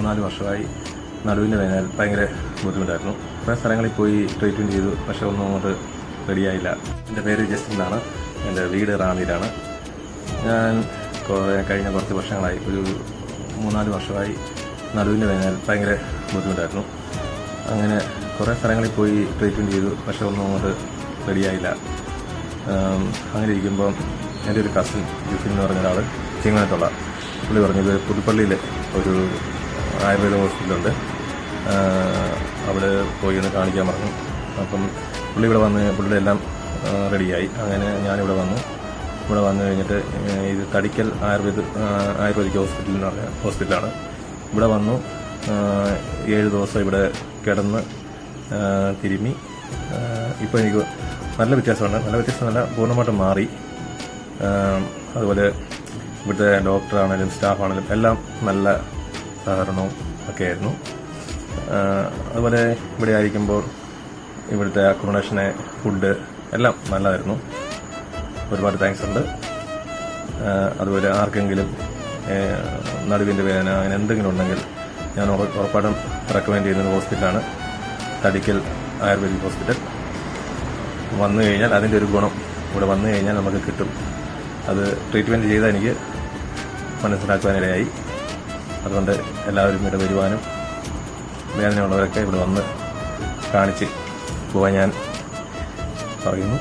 3-4 വർഷമായി നടുവിൻ്റെ വേദന ഭയങ്കര ബുദ്ധിമുട്ടായിരുന്നു. കുറേ സ്ഥലങ്ങളിൽ പോയി ട്രീറ്റ്മെൻറ്റ് ചെയ്തു, പക്ഷേ ഒന്നും അങ്ങോട്ട് റെഡിയായില്ല. എൻ്റെ പേര് ജസ്റ്റിൻ എന്നാണ്. എൻ്റെ വീട് റാന്നിയിലാണ്. ഞാൻ കഴിഞ്ഞ കുറച്ച് വർഷങ്ങളായി, ഒരു 3-4 വർഷമായി നടുവിൻ്റെ വേദന ഭയങ്കര ബുദ്ധിമുട്ടായിരുന്നു. അങ്ങനെ കുറേ സ്ഥലങ്ങളിൽ പോയി ട്രീറ്റ്മെൻറ്റ് ചെയ്തു, പക്ഷേ ഒന്നും അങ്ങോട്ട് റെഡിയായില്ല. അങ്ങനെ ഇരിക്കുമ്പോൾ എൻ്റെ ഒരു കസിൻ ജിഫിൻ എന്ന് പറഞ്ഞ ഒരാൾ ചിങ്ങനത്തുള്ള പുള്ളി പറഞ്ഞത് പുതുപ്പള്ളിയിൽ ഒരു ആയുർവേദ ഹോസ്പിറ്റലുണ്ട്, അവിടെ പോയി ഒന്ന് കാണിക്കാൻ പറഞ്ഞു. അപ്പം പുള്ളി ഇവിടെ വന്ന് പുള്ളിയുടെ എല്ലാം റെഡിയായി. അങ്ങനെ ഞാനിവിടെ വന്നു. ഇവിടെ വന്നു കഴിഞ്ഞിട്ട് ഇത് തടിക്കൽ ആയുർവേദിക് ഹോസ്പിറ്റൽ എന്ന് പറഞ്ഞ ഹോസ്പിറ്റലാണ്. ഇവിടെ വന്നു 7 ദിവസം ഇവിടെ കിടന്ന് തിരുമ്മി. ഇപ്പോൾ എനിക്ക് നല്ല വ്യത്യാസമുണ്ട്. നല്ല വ്യത്യാസമല്ല, പൂർണ്ണമായിട്ടും മാറി. അതുപോലെ ഇവിടുത്തെ ഡോക്ടറാണേലും സ്റ്റാഫാണേലും എല്ലാം നല്ല സഹകരണവും ഒക്കെ ആയിരുന്നു. അതുപോലെ ഇവിടെ ആയിരിക്കുമ്പോൾ ഇവിടുത്തെ അക്കോമഡേഷന്, ഫുഡ് എല്ലാം നല്ലതായിരുന്നു. ഒരുപാട് താങ്ക്സ് ഉണ്ട്. അതുപോലെ ആർക്കെങ്കിലും നടുവിൻ്റെ വേദന അങ്ങനെ എന്തെങ്കിലും ഉണ്ടെങ്കിൽ ഞാൻ ഉറപ്പായിട്ടും റെക്കമെൻഡ് ചെയ്യുന്ന ഹോസ്പിറ്റലാണ് തടിക്കൽ ആയുർവേദിക് ഹോസ്പിറ്റൽ. വന്നു കഴിഞ്ഞാൽ അതിൻ്റെ ഒരു ഗുണം ഇവിടെ വന്നു കഴിഞ്ഞാൽ നമുക്ക് കിട്ടും. അത് ട്രീറ്റ്മെൻറ്റ് ചെയ്താൽ എനിക്ക് മനസ്സിലാക്കുവാനിടയായി. അതുകൊണ്ട് എല്ലാവരും ഇവിടെ വരുവാനും വേദനയുള്ളവരൊക്കെ ഇവിടെ വന്ന് കാണിച്ച് പോകാൻ ഞാൻ പറയുന്നു.